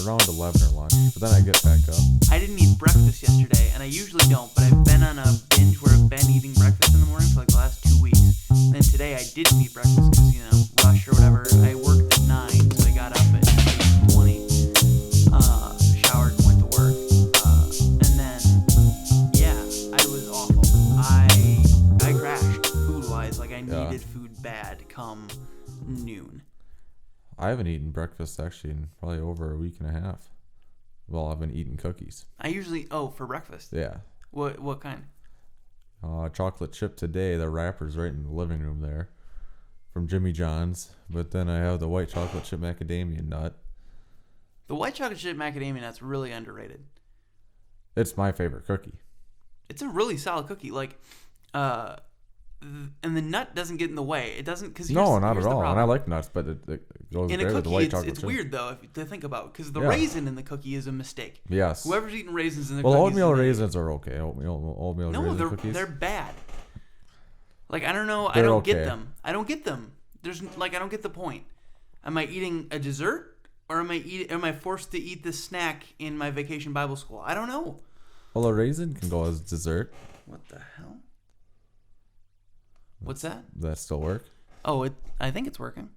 around 11 or lunch, but then I get back up. I didn't eat breakfast yesterday, and I usually don't, but I've been on a binge where I've been eating breakfast in the morning for like the last 2 weeks. And then today I didn't eat breakfast because, rush or whatever. I worked at 9, so I got up at 8:20, showered and went to work. And then, yeah, I was awful. I crashed food-wise. Like, I needed food bad come noon. I haven't eaten breakfast actually in probably over a week and a half. Well, I've been eating cookies. I usually, for breakfast. Yeah. What kind? Chocolate chip today. The wrapper's right in the living room there from Jimmy John's. But then I have the white chocolate chip macadamia nut. The white chocolate chip macadamia nut's really underrated. It's my favorite cookie. It's a really solid cookie. Like, and the nut doesn't get in the way. It doesn't, because no, not at all. And I like nuts, but it goes in there a with the cookie. white chocolate It's chip. weird though to think about, because the raisin in the cookie is a mistake. Yes. Whoever's eating raisins in the cookies. Well, cookies. oatmeal raisins are okay. Oatmeal raisin cookies. They're bad. Like, I don't know. They're I don't okay. get them. I don't get them. I don't get the point. Am I eating a dessert, or am I forced to eat this snack in my vacation Bible school? I don't know. Well, a raisin can go as dessert. What the hell? What's that? Does that still work? Oh, I think it's working.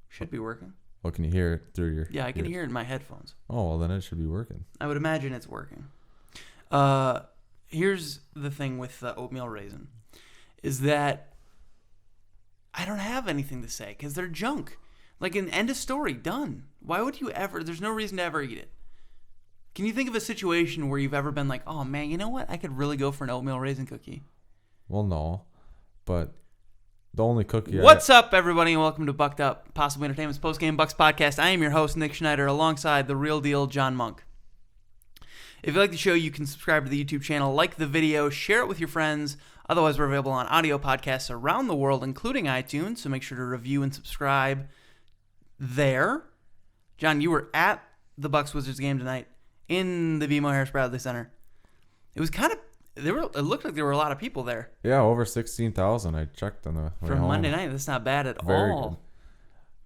Should be working. Well, can you hear it through your... Yeah, I can hear it in my headphones. Oh, well, then it should be working. I would imagine it's working. Here's the thing with the oatmeal raisin, is that I don't have anything to say because they're junk. Like, an end of story, done. Why would you ever... There's no reason to ever eat it. Can you think of a situation where you've ever been like, oh, man, you know what? I could really go for an oatmeal raisin cookie. Well, no, but... The only cookie. What's up, everybody, and welcome to Bucked Up, Possible Entertainment's post-game Bucks podcast. I am your host, Nick Schneider, alongside the real deal, John Monk. If you like the show, you can subscribe to the YouTube channel, like the video, share it with your friends. Otherwise, we're available on audio podcasts around the world, including iTunes, so make sure to review and subscribe there. John, you were at the Bucks-Wizards game tonight in the BMO Harris Bradley Center. It was kind of... It looked like there were a lot of people there. Yeah, over 16,000. I checked on the way for home. Monday night. That's not bad at Very all. Good.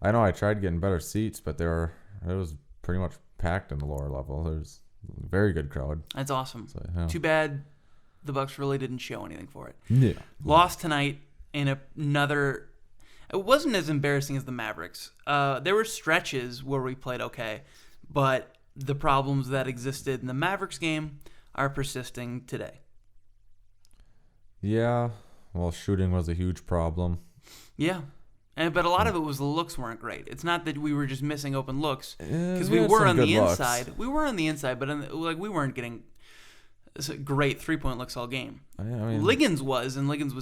I know I tried getting better seats, but it was pretty much packed in the lower level. There's a very good crowd. That's awesome. So, yeah. Too bad the Bucks really didn't show anything for it. Yeah. Lost tonight in another. It wasn't as embarrassing as the Mavericks. There were stretches where we played okay, but the problems that existed in the Mavericks game are persisting today. Yeah, well, shooting was a huge problem. Yeah, but a lot of it was the looks weren't great. It's not that we were just missing open looks, because we we were on the looks. inside. We were on the inside, but we weren't getting great 3-point looks all game. I mean, Liggins was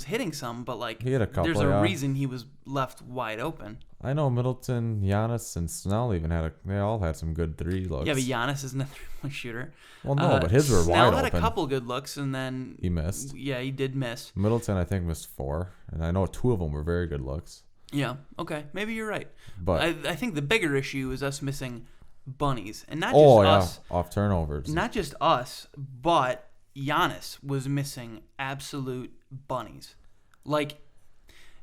hitting some, but he had a couple, there's a reason he was left wide open. I know Middleton, Giannis, and Snell even they all had some good 3 looks. Yeah, but Giannis isn't a 3-point shooter. Well, no, but his were Snell wide open. Snell had a couple good looks, and then he missed. Yeah, he did miss. Middleton, I think, missed 4, and I know 2 of them were very good looks. Yeah, okay, maybe you're right. But I think the bigger issue is us missing bunnies, and not just us. Off turnovers. Not just us, but Giannis was missing absolute bunnies. Like,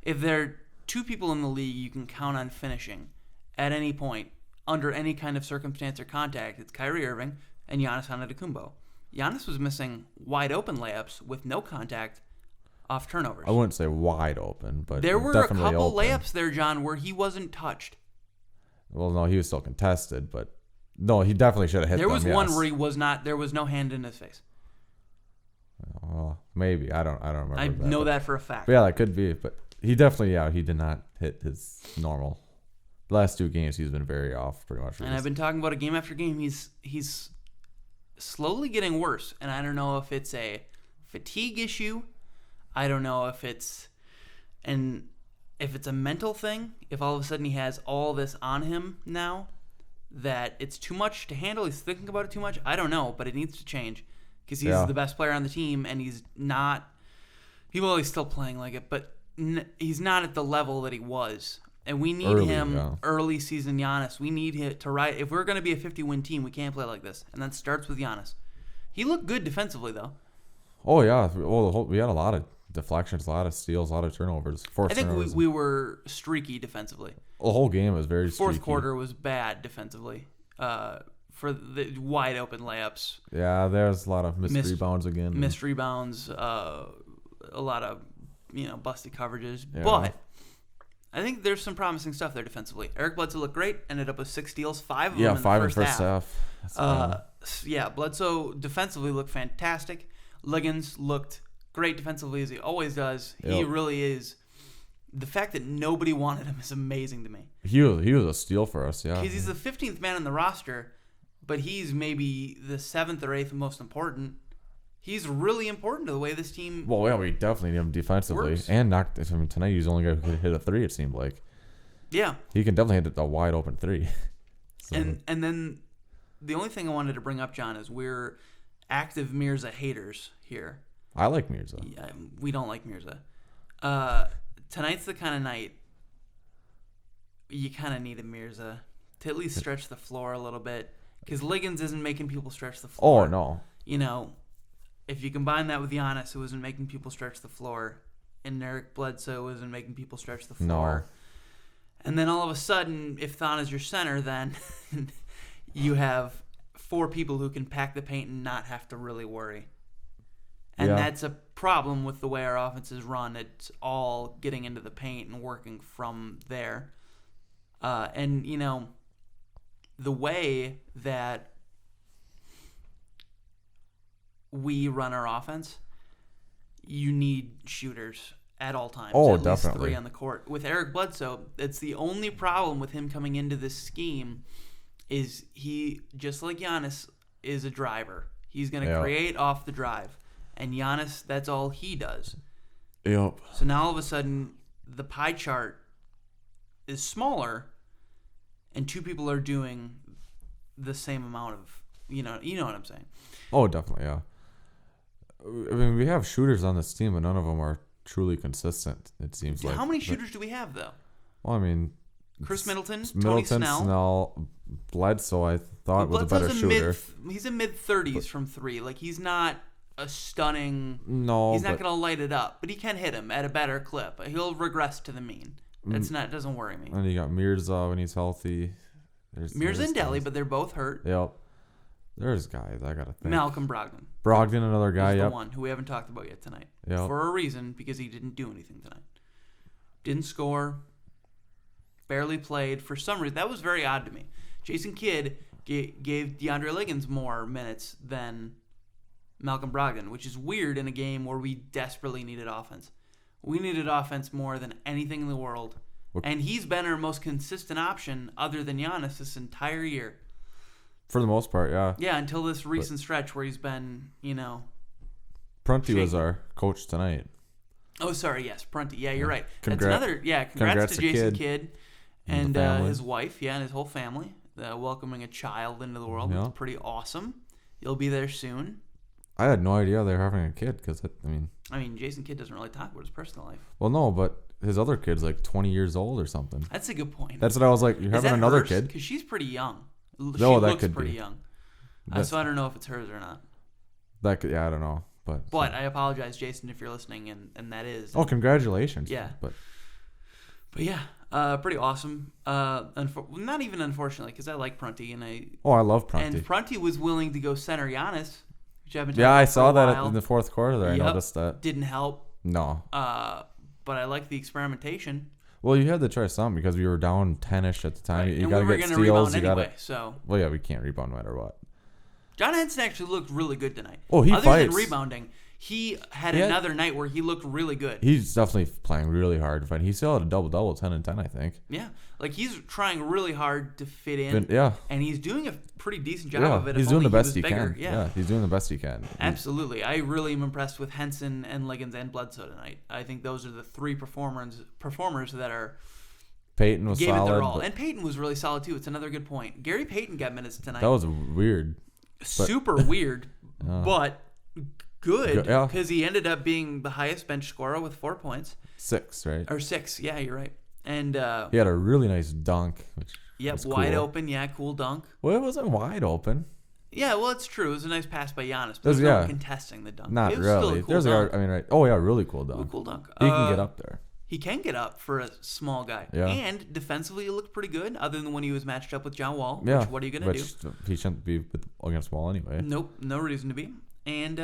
if there are 2 people in the league you can count on finishing at any point, under any kind of circumstance or contact, it's Kyrie Irving and Giannis Antetokounmpo. Giannis was missing wide open layups with no contact off turnovers. I wouldn't say wide open, but there were a definitely couple open. layups there, John, where he wasn't touched. Well, no, he was still contested, but no, he definitely should have hit them. There was one yes. where he was not. There was no hand in his face. Well, maybe I don't remember. I know that for a fact. But yeah, that could be. But he definitely, he did not hit his normal. The last 2 games, he's been very off, pretty much. And I've been talking about it game after game. He's slowly getting worse, and I don't know if it's a fatigue issue. I don't know if it's a mental thing. If all of a sudden he has all this on him now, that it's too much to handle. He's thinking about it too much. I don't know, but it needs to change. Because he's the best player on the team, and he's not. He's still playing like it, but he's not at the level that he was. And we need him early season Giannis. We need him to ride. If we're going to be a 50-win team, we can't play like this. And that starts with Giannis. He looked good defensively, though. Oh, yeah. Well, we had a lot of deflections, a lot of steals, a lot of turnovers. I think we were streaky defensively. The whole game was very streaky. Fourth quarter was bad defensively for the wide open layups. Yeah, there's a lot of missed rebounds again. Missed rebounds, a lot of busted coverages. Yeah. But I think there's some promising stuff there defensively. Eric Bledsoe looked great. Ended up with 6 steals, 5 of them in the first half. That's Bledsoe defensively looked fantastic. Liggins looked great defensively as he always does. Yep. He really is. The fact that nobody wanted him is amazing to me. He was a steal for us, yeah. Because he's the 15th man on the roster, but he's maybe the 7th or 8th most important. He's really important to the way this team. Well, yeah, we definitely need him defensively works. and knocked. I mean, tonight he's the only guy who could hit a 3. It seemed like. Yeah. He can definitely hit a wide open 3. So. And then the only thing I wanted to bring up, John, is we're active Mirza haters here. I like Mirza. Yeah, we don't like Mirza. Tonight's the kind of night you kind of need a Mirza to at least stretch the floor a little bit, because Liggins isn't making people stretch the floor. Oh, no. If you combine that with Giannis, who isn't making people stretch the floor, and Eric Bledsoe isn't making people stretch the floor, and then all of a sudden, if Thon is your center, then you have 4 people who can pack the paint and not have to really worry. And that's a problem with the way our offense is run. It's all getting into the paint and working from there. And the way that we run our offense, you need shooters at all times. Oh, at definitely. Least 3 on the court. With Eric Bledsoe, it's the only problem with him coming into this scheme is he, just like Giannis, is a driver. He's going to create off the drive. And Giannis, that's all he does. Yep. So now all of a sudden, the pie chart is smaller, and 2 people are doing the same amount of, you know what I'm saying? Oh, definitely, yeah. I mean, we have shooters on this team, but none of them are truly consistent, it seems like. How many shooters do we have, though? Well, I mean... Chris Middleton, Tony Snell. Bledsoe, I thought, was a better shooter. He's in mid-30s from 3. Like, he's not a stunning... No, he's not going to light it up, but he can hit him at a better clip. He'll regress to the mean. It doesn't worry me. And you got Mirza when he's healthy. Mirza and Delhi, but they're both hurt. Yep. There's guys I gotta think. Malcolm Brogdon. Another guy. He's the one who we haven't talked about yet tonight. Yep. For a reason, because he didn't do anything tonight. Didn't score. Barely played. For some reason, that was very odd to me. Jason Kidd gave DeAndre Liggins more minutes than Malcolm Brogdon, which is weird in a game where we desperately needed offense. We needed offense more than anything in the world. And he's been our most consistent option other than Giannis this entire year. For the most part, yeah. Yeah, until this recent stretch where he's been, Prunty shaky. was our coach tonight. Oh, sorry, yes, Prunty. Yeah, you're right. Congrats Congrats to Jason Kidd and family. his wife, and his whole family, welcoming a child into the world. Yeah. It's pretty awesome. You'll be there soon. I had no idea they were having a kid because, I mean, Jason Kidd doesn't really talk about his personal life. Well, no, but his other kid's like 20 years old or something. That's a good point. That's what I was like, you're having another kid? Because she's pretty young. She that looks could pretty be. young. So I don't know if it's hers or not. That could, I don't know. But I apologize, Jason, if you're listening, and that is. Oh, congratulations. Yeah. But yeah, pretty awesome. Not even unfortunately, because I like Prunty, and I love Prunty. And Prunty was willing to go center Giannis, which I've been. Yeah, I saw that while. in the fourth quarter. There, I noticed that. Didn't help. No. But I like the experimentation. Well, you had to try something because we were down 10-ish at the time. Right. You got to get steals. Rebound anyway, so. Well, yeah, we can't rebound no matter what. John Henson actually looked really good tonight. Oh, he Other fights. than rebounding, he had another night where he looked really good. He's definitely playing really hard to fight. He still had a double-double, 10 and 10, I think. Yeah, like he's trying really hard to fit in. And he's doing a pretty decent job of it. He's doing the best he can. Yeah, he's doing the best he can. Absolutely. I really am impressed with Henson and Liggins and Bledsoe tonight. I think those are the 3 performers that are. Peyton was gave solid. It their all. And Peyton was really solid too. It's another good point. Gary Payton got minutes tonight. That was weird. Super weird, but good because he ended up being the highest bench scorer with 4 points. 6, right? Or 6, yeah, you're right. And he had a really nice dunk. Yep, wide open, cool dunk. Well, it wasn't wide open. Yeah, well, it's true. It was a nice pass by Giannis, but there's no contesting the dunk. Not it was really. Still a cool dunk. Really cool dunk. Really cool dunk. He can get up there. He can get up for a small guy. Yeah. And defensively, he looked pretty good, other than when he was matched up with John Wall. Yeah. Which, what are you going to do? He shouldn't be against Wall anyway. Nope, no reason to be. And,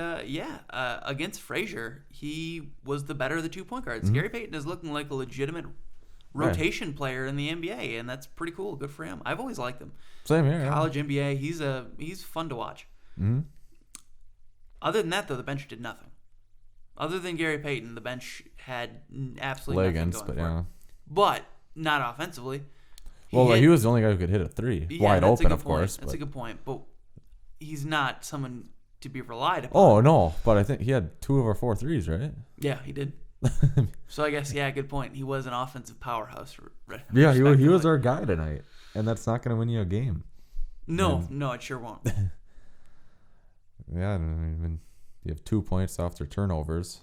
against Frazier, he was the better of the 2 point guards. Mm-hmm. Gary Payton is looking like a legitimate rotation player in the NBA, and that's pretty cool. Good for him. I've always liked him. Same here. College NBA, he's fun to watch. Mm-hmm. Other than that, though, the bench did nothing. Other than Gary Payton, the bench had absolutely nothing going for it. But not offensively. He was the only guy who could hit a 3. Wide open, of course. That's a good point. But he's not someone to be relied upon. Oh, no. But I think he had 2 of our 4 threes, right? Yeah, he did. So I guess, good point. He was an offensive powerhouse. Yeah, he was our guy tonight. And that's not going to win you a game. No, it sure won't. Yeah, I mean, you have 2 points off their turnovers.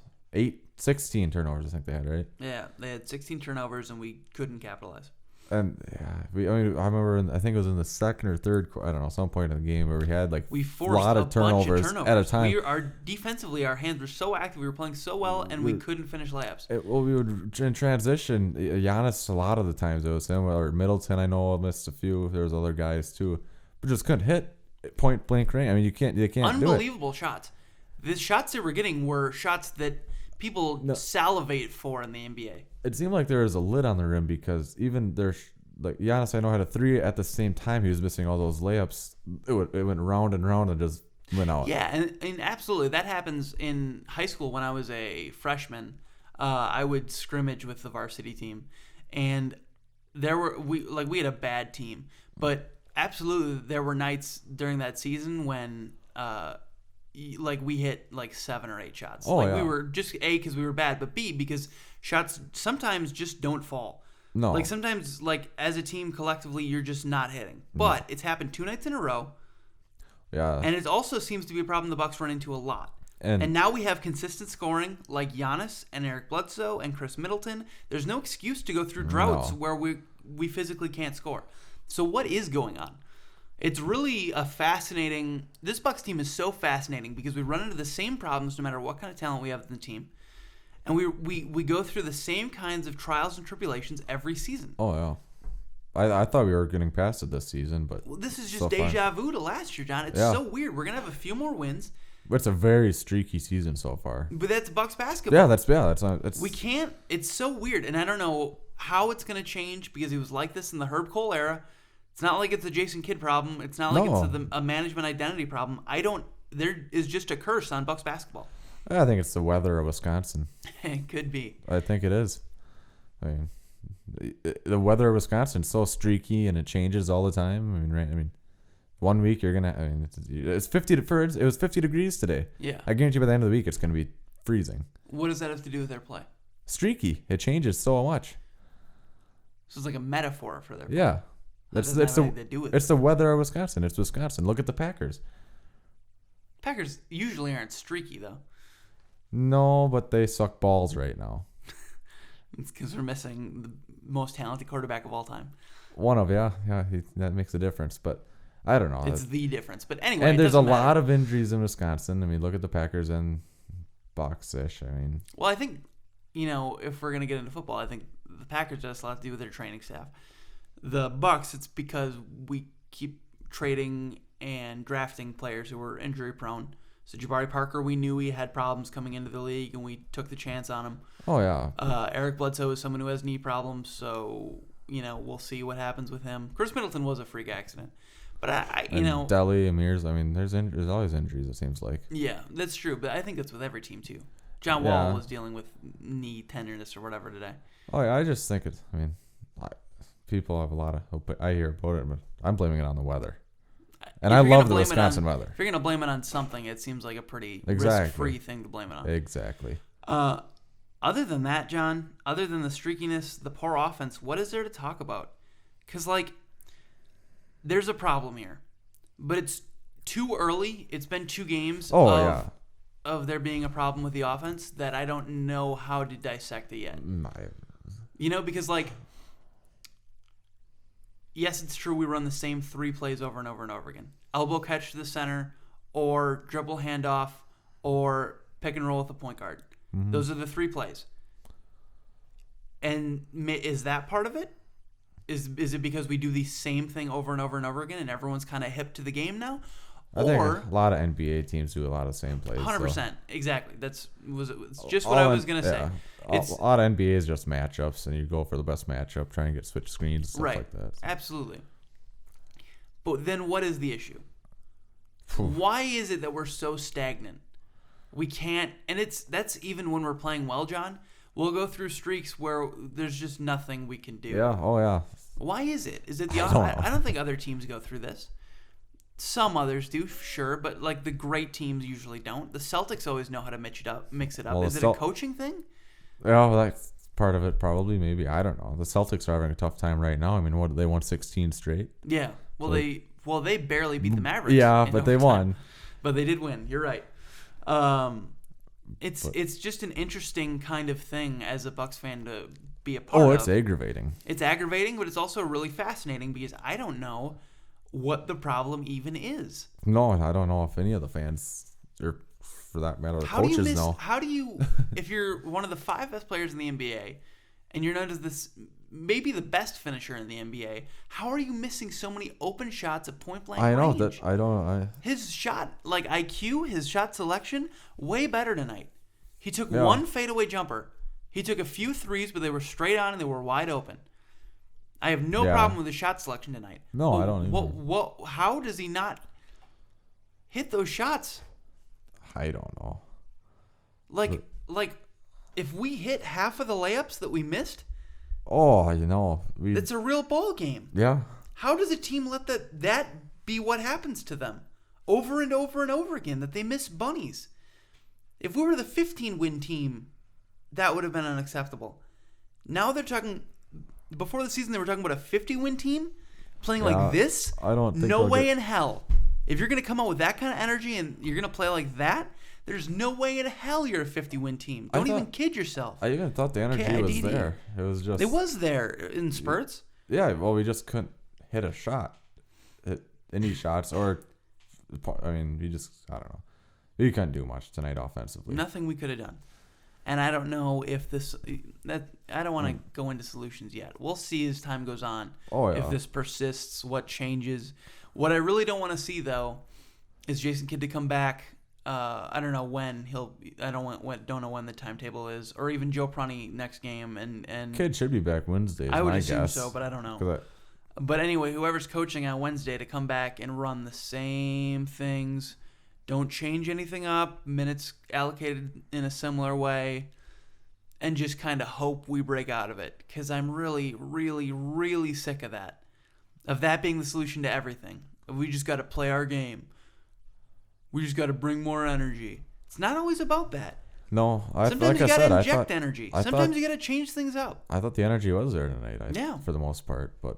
16 turnovers, I think they had, right? Yeah, they had 16 turnovers, and we couldn't capitalize. And I remember, I think it was in the second or third, I don't know, some point in the game where we had a lot of turnovers at a time. Defensively, our hands were so active, we were playing so well, and we couldn't finish layups. We would in transition. Giannis, a lot of the times it was him, or Middleton. I know missed a few. There was other guys too, but just couldn't hit point blank range. I mean, they can't Unbelievable shots. The shots they were getting were shots that people salivate for in the NBA. It seemed like there was a lid on the rim because even Giannis, I know, had a 3 at the same time. He was missing all those layups. It went round and round and just went out. Yeah, and absolutely. That happens in high school when I was a freshman. I would scrimmage with the varsity team. And we had a bad team. But absolutely, there were nights during that season when we hit 7 or 8 shots. We were just A, because we were bad, but B, because shots sometimes just don't fall. No. Sometimes, as a team collectively, you're just not hitting. But it's happened 2 nights in a row. Yeah. And it also seems to be a problem the Bucks run into a lot. And now we have consistent scoring like Giannis and Eric Bledsoe and Chris Middleton. There's no excuse to go through droughts where we physically can't score. So what is going on? It's really this Bucks team is so fascinating because we run into the same problems no matter what kind of talent we have in the team. And we go through the same kinds of trials and tribulations every season. Oh, yeah. I thought we were getting past it this season, but this is just deja vu to last year, John. It's so weird. We're gonna have a few more wins. But it's a very streaky season so far. But that's Bucks basketball. Yeah, that's not. We can't. It's so weird, and I don't know how it's gonna change because it was like this in the Herb Cole era. It's not like it's a Jason Kidd problem. It's not like it's a management identity problem. There is just a curse on Bucks basketball. I think it's the weather of Wisconsin. It could be. I think it is. I mean, the weather of Wisconsin is so streaky and it changes all the time. I mean, right? I mean, 1 week you're gonna. I mean, it's 50 it was 50 degrees today. Yeah. I guarantee by the end of the week it's gonna be freezing. What does that have to do with their play? Streaky. It changes so much. So it's like a metaphor for their play. Yeah. It's the weather of Wisconsin. It's Wisconsin. Look at the Packers. Packers usually aren't streaky though. No, but they suck balls right now. It's because we're missing the most talented quarterback of all time. That makes a difference. But I don't know. It's the difference. But anyway, and there's a lot of injuries in Wisconsin. I mean, look at the Packers and Bucks-ish. I mean, well, I think if we're gonna get into football, I think the Packers just a lot to do with their training staff. The Bucks, it's because we keep trading and drafting players who were injury prone. So Jabari Parker, we knew he had problems coming into the league, and we took the chance on him. Oh, yeah. Eric Bledsoe is someone who has knee problems, so, we'll see what happens with him. Chris Middleton was a freak accident. But, Deli, Amir's, I mean, there's always injuries, it seems like. Yeah, that's true, but I think that's with every team, too. John Wall was dealing with knee tenderness or whatever today. Oh, yeah, I just think people have a lot of, I hear about it, but I'm blaming it on the weather. And I love the Wisconsin weather. If you're going to blame it on something, it seems like a pretty risk-free thing to blame it on. Exactly. Other than that, John, other than the streakiness, the poor offense, what is there to talk about? Because, there's a problem here. But it's too early. It's been 2 games of there being a problem with the offense that I don't know how to dissect it yet. Because, yes, it's true we run the same 3 plays over and over and over again. Elbow catch to the center, or dribble handoff, or pick and roll with the point guard. Mm-hmm. Those are the 3 plays. And is that part of it? Is it because we do the same thing over and over and over again, and everyone's kind of hip to the game now? I think a lot of NBA teams do a lot of the same plays. 100%, exactly. It's just what I was gonna say. A lot of NBA is just matchups, and you go for the best matchup, try and get switch screens, stuff like that. Absolutely. But then, what is the issue? Why is it that we're so stagnant? We can't, and that's even when we're playing well, John. We'll go through streaks where there's just nothing we can do. Yeah. Oh yeah. Why is it? Is it the? I don't think other teams go through this. Some others do, sure, but like the great teams usually don't. The Celtics always know how to mix it up. Well, is it a coaching thing? Yeah, well, that's part of it, probably. Maybe, I don't know. The Celtics are having a tough time right now. I mean, what, they won 16 straight? Yeah. Well, they barely beat the Mavericks. Yeah, but they won. But they did win. You're right. It's just an interesting kind of thing as a Bucks fan to be a part of. Oh, it's aggravating. It's aggravating, but it's also really fascinating because I don't know what the problem even is. No, I don't know if any of the fans, or for that matter, the coaches know. How do you, if you're one of the 5 best players in the NBA, and you're known as this maybe the best finisher in the NBA, how are you missing so many open shots at point blank range? I know that. I don't. His shot, like IQ, his shot selection, way better tonight. He took one fadeaway jumper. He took a few threes, but they were straight on and they were wide open. I have no problem with his shot selection tonight. No, I don't either. How does he not hit those shots? I don't know. Like if we hit half of the layups that we missed, it's a real ball game. Yeah. How does a team let that be what happens to them over and over and over again, that they miss bunnies? If we were the 15-win team, that would have been unacceptable. Now they're talking. Before the season, they were talking about a 50-win team playing like this. I don't think no way in hell. If you're going to come out with that kind of energy and you're going to play like that, there's no way in hell you're a 50-win team. Don't even kid yourself. I even thought the energy was there. It was there in spurts. Yeah, well, we just couldn't hit a shot, hit any shots, or I don't know. We couldn't do much tonight offensively. Nothing we could have done. And I don't know if I don't want to go into solutions yet. We'll see as time goes on. If this persists, what changes. What I really don't want to see, though, is Jason Kidd to come back. I don't know when don't know when the timetable is, or even Joe Prunty next game. And Kidd should be back Wednesday. I would assume so, but I don't know. But anyway, whoever's coaching on Wednesday to come back and run the same things. Don't change anything up. Minutes allocated in a similar way. And just kind of hope we break out of it. Because I'm really, really, really sick of that. Of that being the solution to everything. We just got to play our game. We just got to bring more energy. It's not always about that. No. Sometimes you got to inject energy. Sometimes you got to change things up. I thought the energy was there tonight. For the most part. But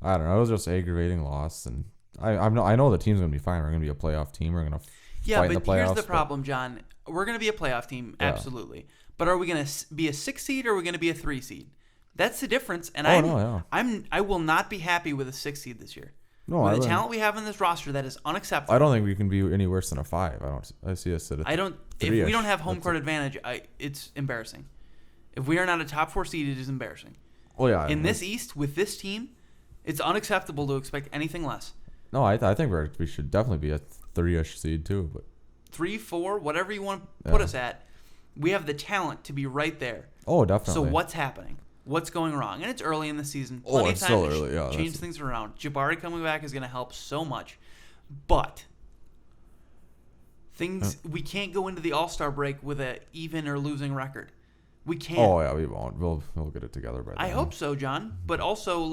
I don't know. It was just aggravating loss. And I know the team's going to be fine. We're going to be a playoff team. We're going to fight in the playoffs. Here's the problem, John. We're going to be a playoff team, absolutely. But are we going to be a 6 seed or are we going to be a 3 seed? That's the difference. And I will not be happy with a 6 seed this year. No, with the talent we have in this roster, that is unacceptable. I don't think we can be any worse than a 5. I see us at a 3-ish. If we don't have home court advantage, it's embarrassing. If we are not a top 4 seed, it is embarrassing. Oh yeah. In this East with this team, it's unacceptable to expect anything less. No, I think we should definitely be a 3-ish seed too, but 3, 4, whatever you want to put us at, we have the talent to be right there. Oh, definitely. So what's happening? What's going wrong? And it's early in the season. Plenty of time to change things around. Jabari coming back is going to help so much. But we can't go into the All-Star break with an even or losing record. We can't. Oh, yeah, we won't. We'll get it together by then. I hope so, John. But also,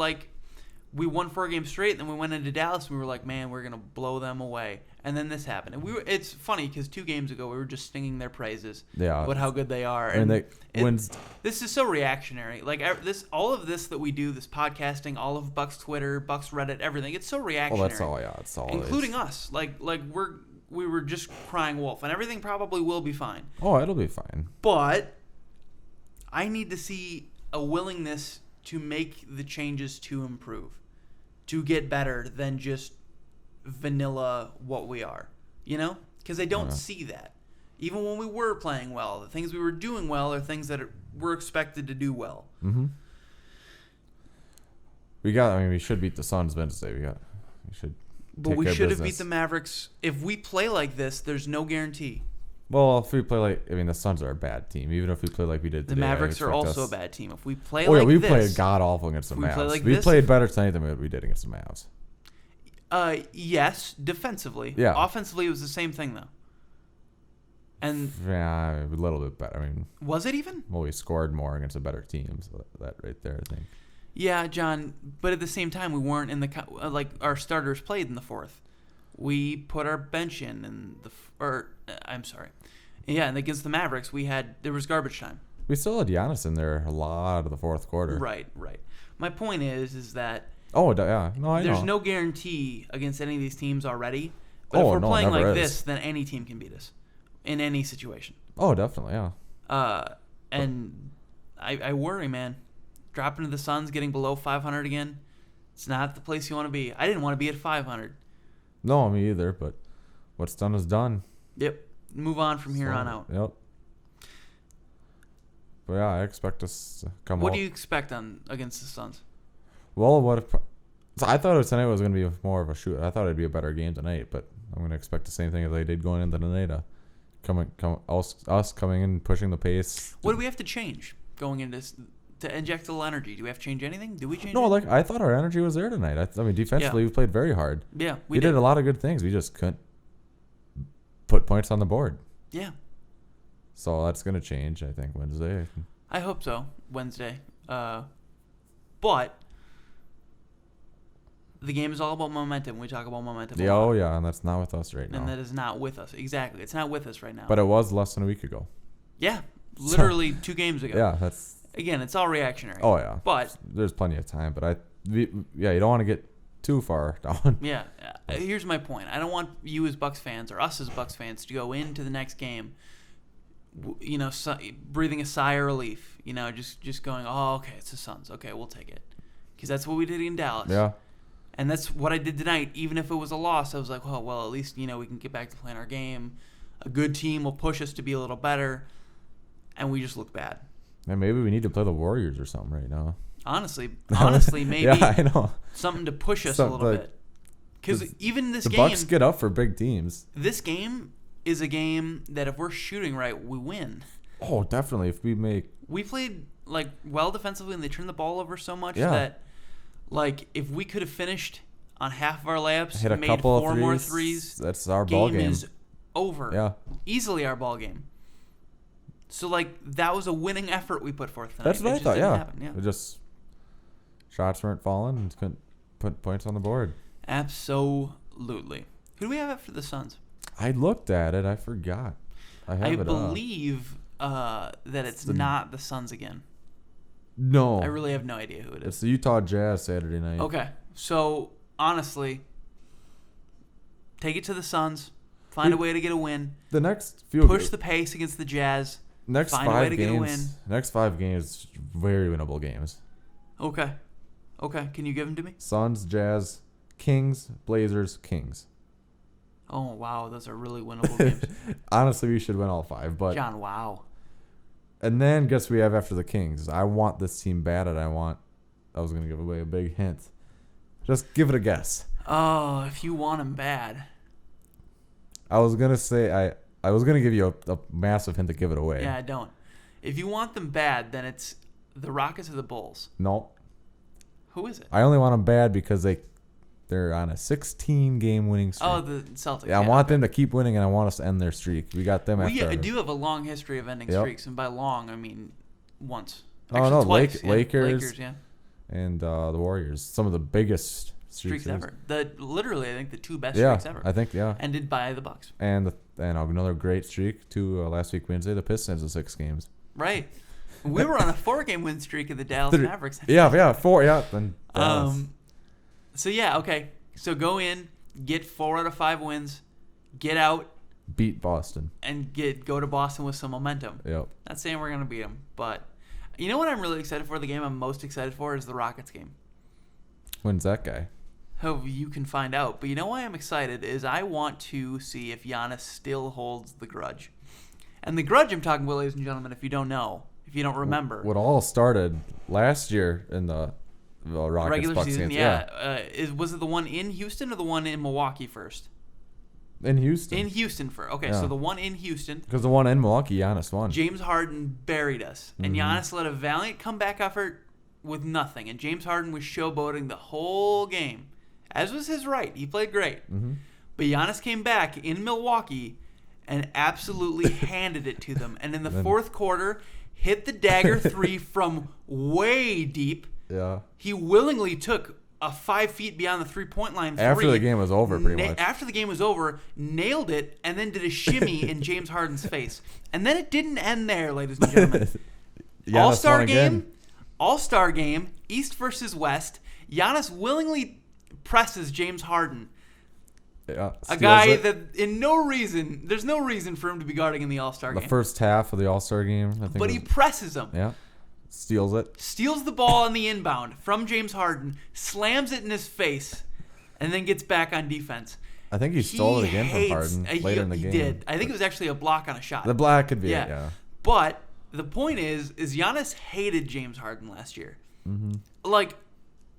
we won 4 games straight, and then we went into Dallas, and we were like, man, we're going to blow them away. And then this happened. And it's funny, because 2 games ago, we were just singing their praises. Yeah. About how good they are. And this is so reactionary. All of this that we do, this podcasting, all of Bucks Twitter, Bucks Reddit, everything, it's so reactionary. Oh, that's all, yeah. It's all including us. We were just crying wolf, and everything probably will be fine. Oh, it'll be fine. But I need to see a willingness to make the changes to improve, to get better than just vanilla what we are, because I don't see that. Even when we were playing well, the things we were doing well are things that we're expected to do well. Mm-hmm. We should beat the Suns Wednesday. We should. But we should have beat the Mavericks. If we play like this, there's no guarantee. Well, if we play the Suns are a bad team. Even if we play like we did today. The Mavericks are also a bad team. If we play we played god awful against the Mavs. We played better tonight than we did against the Mavs. Yes, defensively. Yeah. Offensively, it was the same thing though. And yeah, a little bit better. I mean, was it even? Well, we scored more against a better team. So that right there, I think. Yeah, John. But at the same time, we weren't in the our starters played in the fourth. We put our bench in I'm sorry. Yeah, and against the Mavericks, there was garbage time. We still had Giannis in there a lot of the fourth quarter. Right. My point is that. Oh yeah, no, I know. There's no guarantee against any of these teams already. But if we're playing like this, then any team can beat us in any situation. Oh, definitely, yeah. And I worry, man. Dropping to the Suns, getting below 500 again. It's not the place you want to be. I didn't want to be at 500. No, me either. But what's done is done. Yep. Move on from here on out. Yep. But yeah, I expect us to come. What do you expect against the Suns? Well, so I thought tonight was going to be more of a shoot. I thought it'd be a better game tonight, but I'm going to expect the same thing as I did going into tonight. Us coming in, pushing the pace. What do we have to change going into to inject a little energy? Do we have to change anything? Do we change? No, anything? I thought our energy was there tonight. I mean, defensively, we played very hard. Yeah, we did a lot of good things. We just couldn't put points on the board. Yeah. So that's going to change, I think, Wednesday. I hope so, Wednesday. But the game is all about momentum. We talk about momentum. Yeah, and that's not with us right now. And that is not with us. Exactly. It's not with us right now. But it was less than a week ago. Yeah. Literally 2 games ago. Yeah, that's... Again, it's all reactionary. Oh, yeah. But... There's plenty of time, but you don't want to get too far down. Yeah. Here's my point. I don't want you as Bucks fans or us as Bucks fans to go into the next game, breathing a sigh of relief. Just going, oh, okay, it's the Suns. Okay, we'll take it. Because that's what we did in Dallas. Yeah. And that's what I did tonight. Even if it was a loss, I was like, oh, well, at least, we can get back to playing our game. A good team will push us to be a little better. And we just look bad. And maybe we need to play the Warriors or something right now. Honestly, maybe. Yeah, I know. Something to push us a little bit. Because even this the game... The Bucks get up for big teams. This game is a game that if we're shooting right, we win. Oh, definitely. If we make... We played, well defensively, and they turned the ball over so much that... if we could have finished on half of our layups, hit a made couple 4 of more threes, that's our ball game. Is over. Yeah. Easily our ball game. So, that was a winning effort we put forth tonight. That's what I thought, yeah. Yeah. It just, shots weren't falling and couldn't put points on the board. Absolutely. Who do we have after the Suns? I looked at it. I forgot. I believe that it's not the Suns again. No. I really have no idea who it is. It's the Utah Jazz Saturday night. Okay. So, honestly, take it to the Suns. Find a way to get a win. The next few... Push the pace against the Jazz. Find a way to get a win. Next 5 games, very winnable games. Okay. Can you give them to me? Suns, Jazz, Kings, Blazers, Kings. Oh, wow. Those are really winnable games. Honestly, we should win all 5. But John, wow. And then guess we have after the Kings. I want this team bad, and I was going to give away a big hint. Just give it a guess. Oh, if you want them bad. I was going to say... I was going to give you a massive hint to give it away. Yeah, I don't. If you want them bad, then it's the Rockets or the Bulls. No. Who is it? I only want them bad because they're on a 16-game winning streak. Oh, the Celtics. Yeah, I want them to keep winning, and I want us to end their streak. We got them after. We do have a long history of ending streaks, and by long, I mean once. Actually, no, twice. Lakers, yeah. And the Warriors. Some of the biggest streaks ever. Literally, I think the 2 best streaks ever. I think, yeah. Ended by the Bucks. And another great streak, last week Wednesday, the Pistons of 6 games. Right. We were on a 4-game win streak of the Dallas Mavericks. Yeah, 4, yeah. Then So, yeah, okay. So go in, get 4 out of 5 wins, get out. Beat Boston. And go to Boston with some momentum. Yep. Not saying we're going to beat them, but you know what I'm really excited for? The game I'm most excited for is the Rockets game. When's that guy? Oh, you can find out. But you know why I'm excited is I want to see if Giannis still holds the grudge. And the grudge I'm talking about, ladies and gentlemen, if you don't know, if you don't remember, What all started last year in the Rockets regular Bucks season, games. was it the one in Houston or the one in Milwaukee first? In Houston. In Houston first. Okay, Yeah. so the one in Houston. Because the one in Milwaukee, Giannis won. James Harden buried us, and Giannis led a valiant comeback effort with nothing. And James Harden was showboating the whole game, as was his right. He played great. But Giannis came back in Milwaukee and absolutely handed it to them. And in the fourth quarter, hit the dagger three from way deep. Yeah. He willingly took a 5 feet beyond the 3-point line three. After the game was over, pretty much. After the game was over, nailed it, and then did a shimmy in James Harden's face. And then it didn't end there, ladies and gentlemen. All-Star game, East versus West. Giannis willingly presses James Harden. Yeah, A guy that there's no reason for him to be guarding in the All-Star game. The first half of the All-Star game, I think. But he presses him. Yeah. Steals it. Steals the ball on the inbound from James Harden, slams it in his face, and then gets back on defense. I think he stole it again from Harden later in the game. He did. I think it was actually a block on a shot. The block could be it, yeah. But the point is Giannis hated James Harden last year. Like,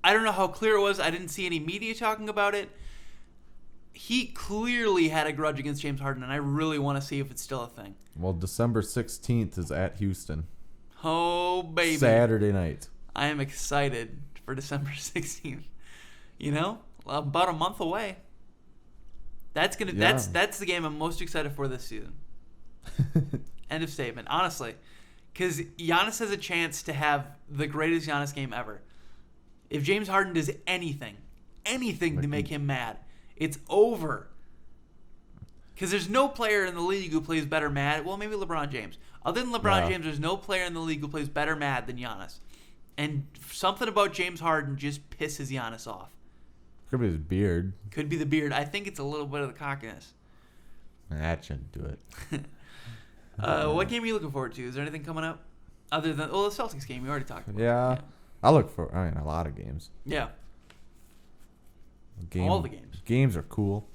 I don't know how clear it was. I didn't see any media talking about it. He clearly had a grudge against James Harden, and I really want to see if it's still a thing. Well, December 16th is at Houston. Oh, baby. Saturday night. I am excited for December 16th. You know, about a month away. That's the game I'm most excited for this season. End of statement. Honestly, because Giannis has a chance to have the greatest Giannis game ever. If James Harden does anything to make him mad, it's over. Because there's no player in the league who plays better mad. Well, maybe LeBron James. Other than LeBron James, there's no player in the league who plays better mad than Giannis. And something about James Harden just pisses Giannis off. Could be his beard. Could be the beard. I think it's a little bit of the cockiness. That shouldn't do it. What game are you looking forward to? Is there anything coming up? Other than the Celtics game. We already talked about. Yeah. I look for, a lot of games. Yeah. All the games. Games are cool.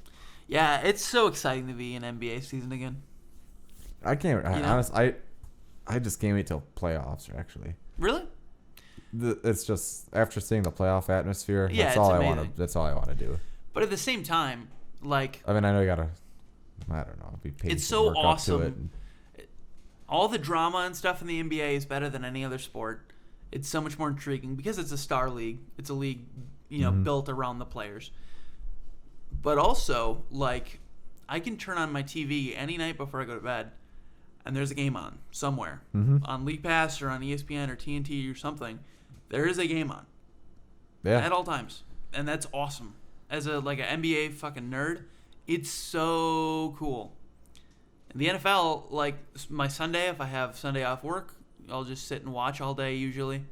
Yeah, it's so exciting to be in NBA season again. I can't. Honestly, I just can't wait till playoffs. Actually, really? It's just after seeing the playoff atmosphere. Yeah, that's it's all amazing. I want to. That's all I want to do. But at the same time, like, I mean, I know you gotta. I don't know. Be patient. It's so work up to it. awesome. All the drama and stuff in the NBA is better than any other sport. It's so much more intriguing because it's a star league. It's a league, built around the players. But also, like, I can turn on my TV any night before I go to bed, and there's a game on somewhere. On League Pass or on ESPN or TNT or something. There is a game on. Yeah. At all times. And that's awesome. As an NBA fucking nerd, it's so cool. In the NFL, like, my Sunday, if I have Sunday off work, I'll just sit and watch all day usually.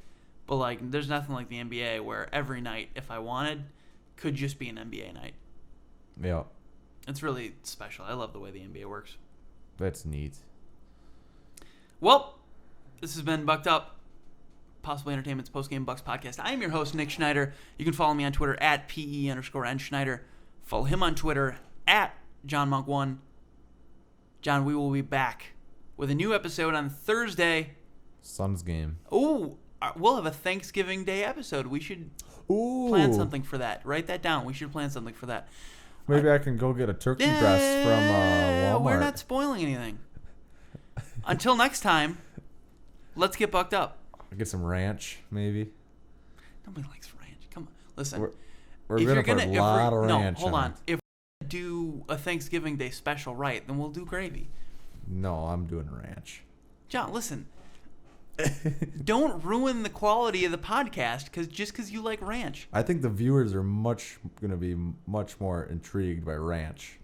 But, like, there's nothing like the NBA where every night, if I wanted, could just be an NBA night. Yeah. It's really special. I love the way the NBA works. That's neat. Well, this has been Bucked Up, Possibly Entertainment's Postgame Bucks podcast. I am your host, Nick Schneider. You can follow me on Twitter at PE_N Schneider. Follow him on Twitter at JohnMonk1. John, we will be back with a new episode on Thursday. Suns game. Oh, we'll have a Thanksgiving Day episode. We should plan something for that. Write that down. We should plan something for that. Maybe I can go get a turkey breast from Walmart. We're not spoiling anything. Until next time, let's get bucked up. I'll get some ranch, maybe. Nobody likes ranch. Come on. Listen. We're going to put a lot of ranch hold on. it. If we do a Thanksgiving Day special right, then we'll do gravy. No, I'm doing ranch. John, listen. Don't ruin the quality of the podcast just because you like ranch. I think the viewers are going to be much more intrigued by ranch.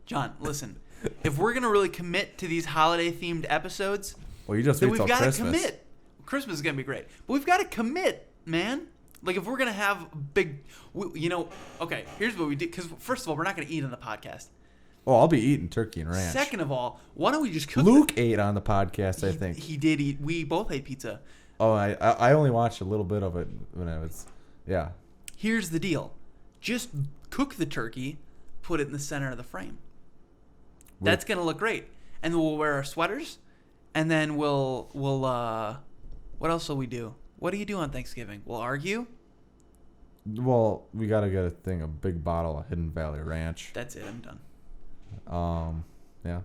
John, listen. If we're going to really commit to these holiday-themed episodes, well, you just then wait we've till got to Christmas. commit. Christmas is going to be great. But we've got to commit, man. Like, if we're going to have big... okay, here's what we do. Because, first of all, we're not going to eat on the podcast. Oh, I'll be eating turkey and ranch. Second of all, why don't we just cook Luke ate on the podcast, I think. He did eat. We both ate pizza. Oh, I only watched a little bit of it when I was... Yeah. Here's the deal. Just cook the turkey, put it in the center of the frame. That's going to look great. and we'll wear our sweaters, and then we'll what else will we do? What do you do on Thanksgiving? We'll argue. Well, we gotta get a big bottle of Hidden Valley Ranch. That's it. I'm done. Yeah.